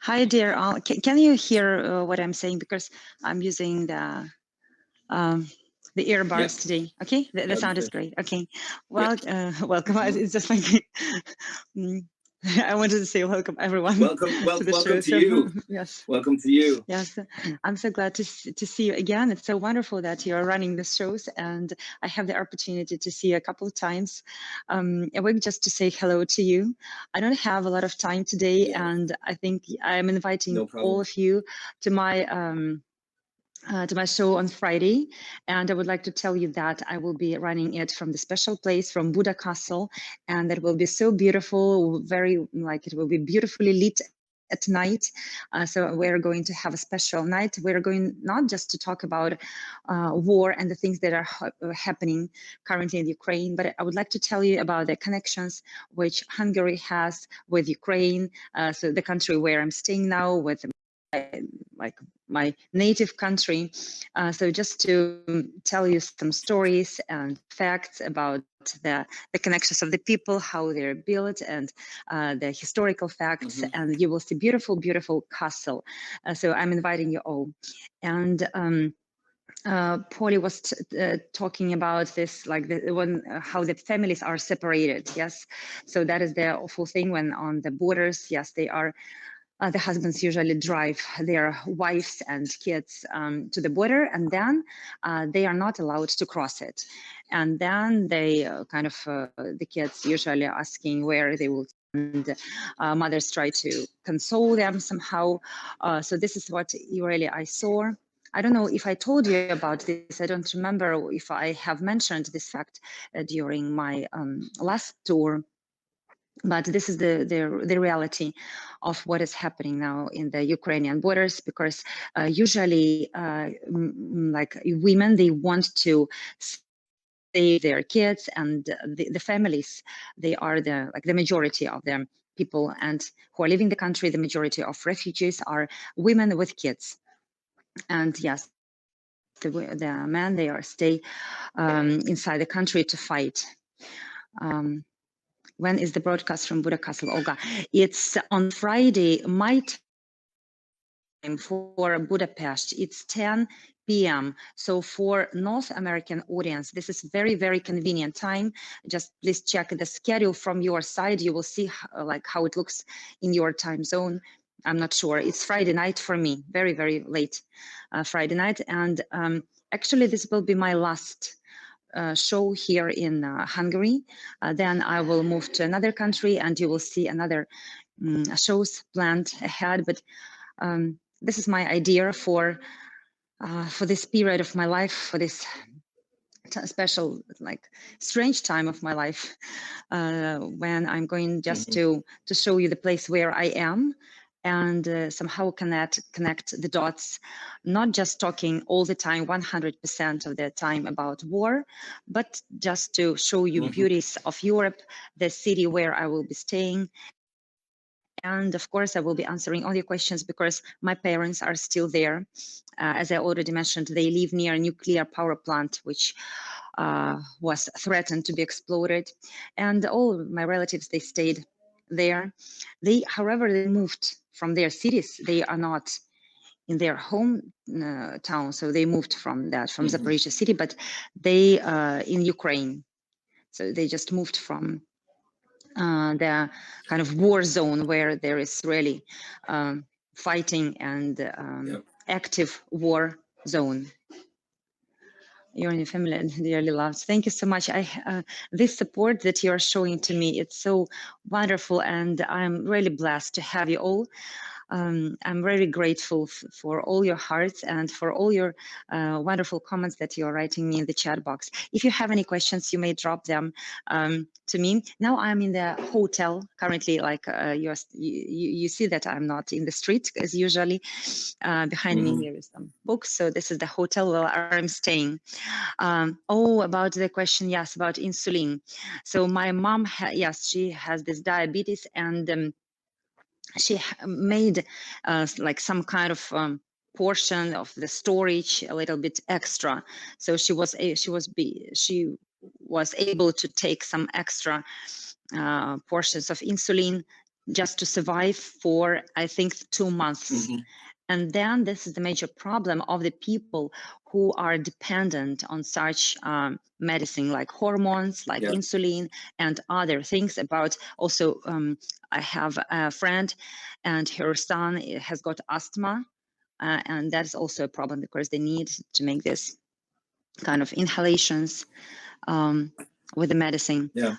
Hi, dear. Can you hear what I'm saying? Because I'm using the earbuds today. Okay, the sound is great. Okay, well, welcome. It's just like I wanted to say welcome, everyone. Welcome to you. Yes. Welcome to you. Yes, I'm so glad to see you again. It's so wonderful that you're running the shows, and I have the opportunity to see you a couple of times. I want just to say hello to you. I don't have a lot of time today, and I think I'm inviting all of you to my show on Friday, and I would like to tell you that I will be running it from the special place from Buddha Castle, and that will be so beautiful, very like it will be beautifully lit at night. So we're going to have a special night. We're going not just to talk about war and the things that are happening currently in Ukraine, but I would like to tell you about the connections which Hungary has with Ukraine, so the country where I'm staying now, with like my native country. So just to tell you some stories and facts about the connections of the people, how they're built, and the historical facts, and you will see beautiful, beautiful castle. So I'm inviting you all. And Paulie was talking about this, like how the families are separated. Yes, so that is the awful thing when on the borders. Yes, they are. The husbands usually drive their wives and kids to the border, and then they are not allowed to cross it. And then they the kids usually asking where they will, and mothers try to console them somehow. So this is what really I saw. I don't know if I told you about this. I don't remember if I have mentioned this fact during my last tour. But this is the reality of what is happening now in the Ukrainian borders, because usually like women, they want to save their kids, and the families, they are the majority of them people and who are leaving the country. The majority of refugees are women with kids. And yes, the men, they are stay inside the country to fight. When is the broadcast from Buddha Castle, Olga? It's on Friday, my time for Budapest. It's 10 p.m. So for North American audience, this is very, very convenient time. Just please check the schedule from your side. You will see how it looks in your time zone. I'm not sure. It's Friday night for me, very, very late Friday night. And actually, this will be my last show here in Hungary. Then I will move to another country, and you will see another shows planned ahead. But this is my idea for this period of my life, for this special, strange time of my life, when I'm going just to show you the place where I am, and somehow connect the dots, not just talking all the time, 100% of the time about war, but just to show you beauties of Europe, the city where I will be staying. And of course, I will be answering all your questions because my parents are still there. As I already mentioned, they live near a nuclear power plant, which was threatened to be exploded. And all my relatives, they stayed there. However, they moved from their cities. They are not in their home town. So they moved from Zaporizhia city, but they in Ukraine. So they just moved from the kind of war zone where there is really fighting and active war zone. You're in your family and dearly loved. Thank you so much. This support that you're showing to me, it's so wonderful, and I'm really blessed to have you all. I'm very grateful for all your hearts and for all your wonderful comments that you're writing me in the chat box. If you have any questions, you may drop them to me. Now I'm in the hotel currently, you see that I'm not in the street as usually. Behind me here is some books. So this is the hotel where I'm staying. About the question, yes, about insulin. So my mom, yes, she has this diabetes, and she made some kind of portion of the storage a little bit extra. So she was able to take some extra portions of insulin just to survive for, I think, 2 months. Mm-hmm. And then this is the major problem of the people who are dependent on such medicine, like hormones, like insulin and other things. About also, I have a friend and her son has got asthma. And that's also a problem because they need to make this kind of inhalations with the medicine. Yeah.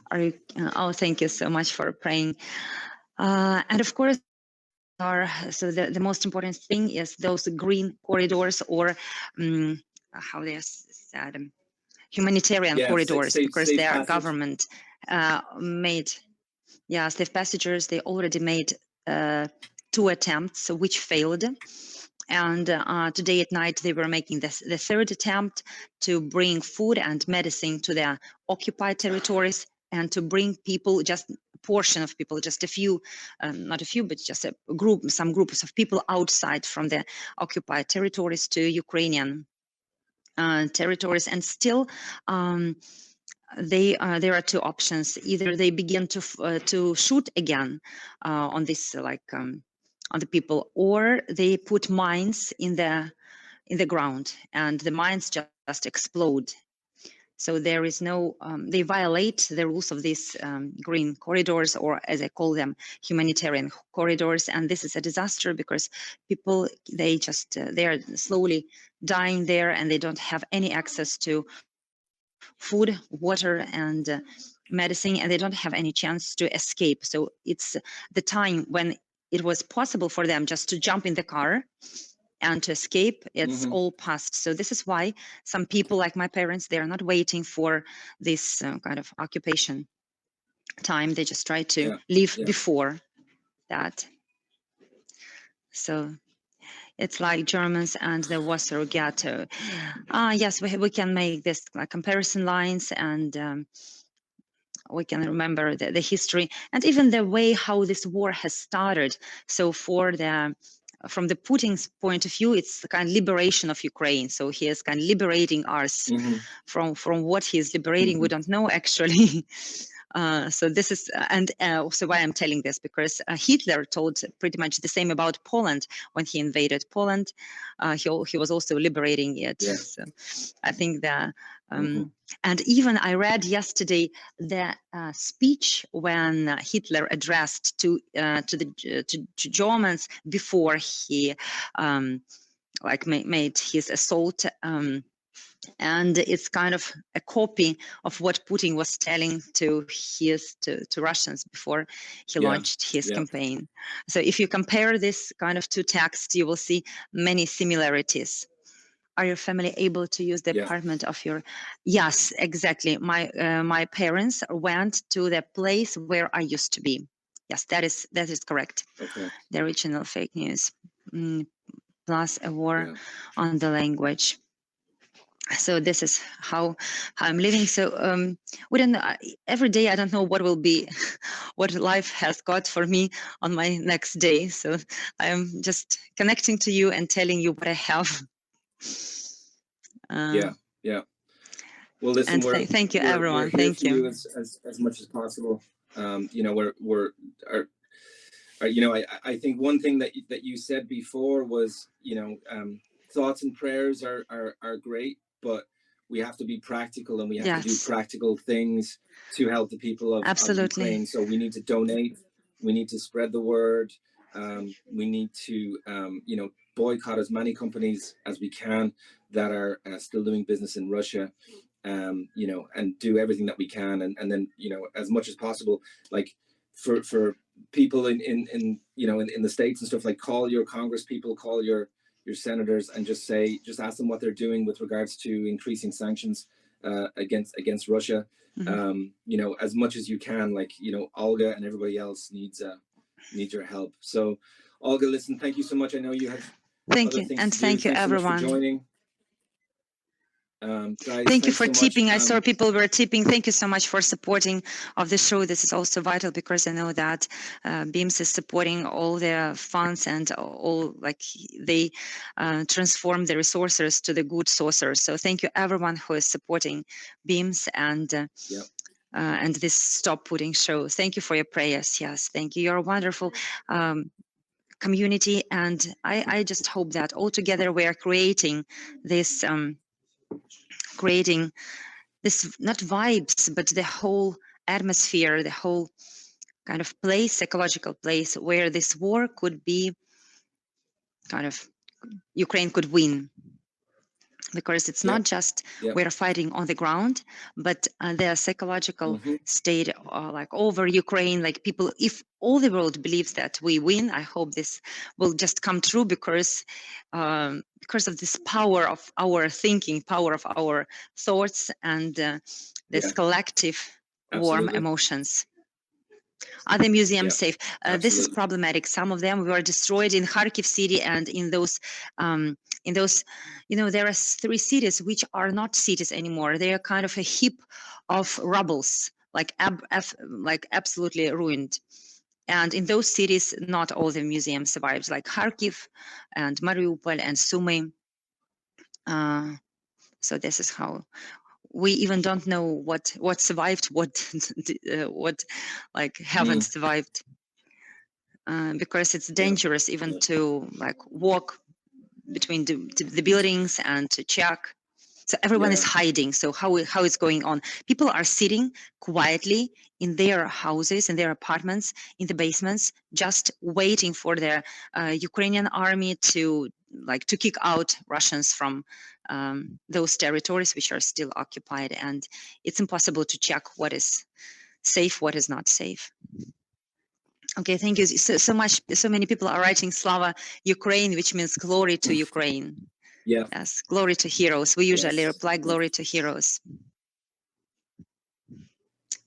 Oh, thank you so much for praying. And of course, so the most important thing is those green corridors, or how they said, humanitarian corridors, because their passage. Government made, safe passengers. They already made 2 attempts which failed. And today at night, they were making the 3rd attempt to bring food and medicine to their occupied territories, and to bring people, just a portion of people, just a few, not a few, but just a group, some groups of people outside from the occupied territories to Ukrainian territories. And still, there are 2 options. Either they begin to shoot again on this, on the people, or they put mines in the ground, and the mines just explode. So there is no, they violate the rules of these green corridors, or as I call them, humanitarian corridors. And this is a disaster because people, they just, they are slowly dying there, and they don't have any access to food, water, and medicine, and they don't have any chance to escape. So it's the time when it was possible for them just to jump in the car and to escape. It's all past. So this is why some people, like my parents, they are not waiting for this kind of occupation time. They just try to leave before that. So it's like Germans and the Warsaw Ghetto. Yes, we can make this like comparison lines, and we can remember the history and even the way how this war has started. So from the Putin's point of view, it's the kind of liberation of Ukraine. So he is kind of liberating us from what he is liberating. We don't know actually. So this is, and also why I'm telling this, because Hitler told pretty much the same about Poland when he invaded Poland. He was also liberating it. So I think that, and even I read yesterday the speech when Hitler addressed to Germans before he made his assault. And it's kind of a copy of what Putin was telling to Russians before he launched his campaign. So if you compare this kind of 2 texts, you will see many similarities. Are your family able to use the apartment of your? Yes, exactly. My parents went to the place where I used to be. Yes, that is correct. The original fake news, plus a war on the language. So this is how I'm living. So we don't know, every day I don't know what will be, what life has got for me on my next day. So I am just connecting to you and telling you what I have. Well, listen, thank you, everyone. We're here thank for you as much as possible. You know, you know, I think one thing that you said before was, you know, thoughts and prayers are great, but we have to be practical, and we have to do practical things to help the people of Ukraine. So we need to donate, we need to spread the word, we need to you know, boycott as many companies as we can that are still doing business in Russia, you know, and do everything that we can, and then, you know, as much as possible, like for people in you know, in the States and stuff, like call your Congress people, call your senators, and just ask them what they're doing with regards to increasing sanctions against Russia. You know, as much as you can, like, you know, Olga and everybody else needs your help. So Olga, listen, thank you so much. I know you have thank you, and thank you, everyone. So much for joining. Guys, thank you for tipping. I saw people were tipping. Thank you so much for supporting of the show. This is also vital, because I know that BeamZ is supporting all the funds, and all, like, they transform the resources to the good sources. So thank you, everyone who is supporting BeamZ, and and this Stop Putin show. Thank you for your prayers. Yes, thank you. You're a wonderful community, and I just hope that all together we are creating this not vibes, but the whole atmosphere, the whole kind of place, psychological place where this war could be kind of Ukraine could win. Because it's not just we're fighting on the ground, but the psychological state like over Ukraine, like people, if all the world believes that we win, I hope this will just come true because of this power of our thinking, power of our thoughts, and this collective warm emotions. Are the museums safe? This is problematic. Some of them were destroyed in Kharkiv city, and in those, there are 3 cities which are not cities anymore. They are kind of a heap of rubbles, like absolutely ruined. And in those cities, not all the museums survives, like Kharkiv and Mariupol and Sumy. So this is how. We even don't know what survived, what like haven't survived, because it's dangerous even to like walk between the buildings and to check. So everyone is hiding. So how it's going on? People are sitting quietly in their houses, in their apartments, in the basements, just waiting for the Ukrainian army to kick out Russians from those territories which are still occupied. And it's impossible to check what is safe, what is not safe. Okay, thank you so much. So many people are writing Slava Ukraine, which means glory to Ukraine. Yeah. Yes, glory to heroes. We usually reply glory to heroes.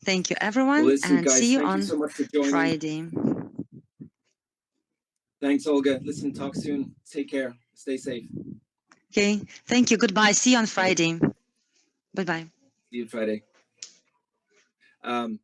Thank you, everyone, and guys, see you thank on you so much for joining. Friday. Thanks, Olga. Listen, talk soon. Take care. Stay safe. Okay, thank you. Goodbye. See you on Friday. Bye-bye. See you Friday. So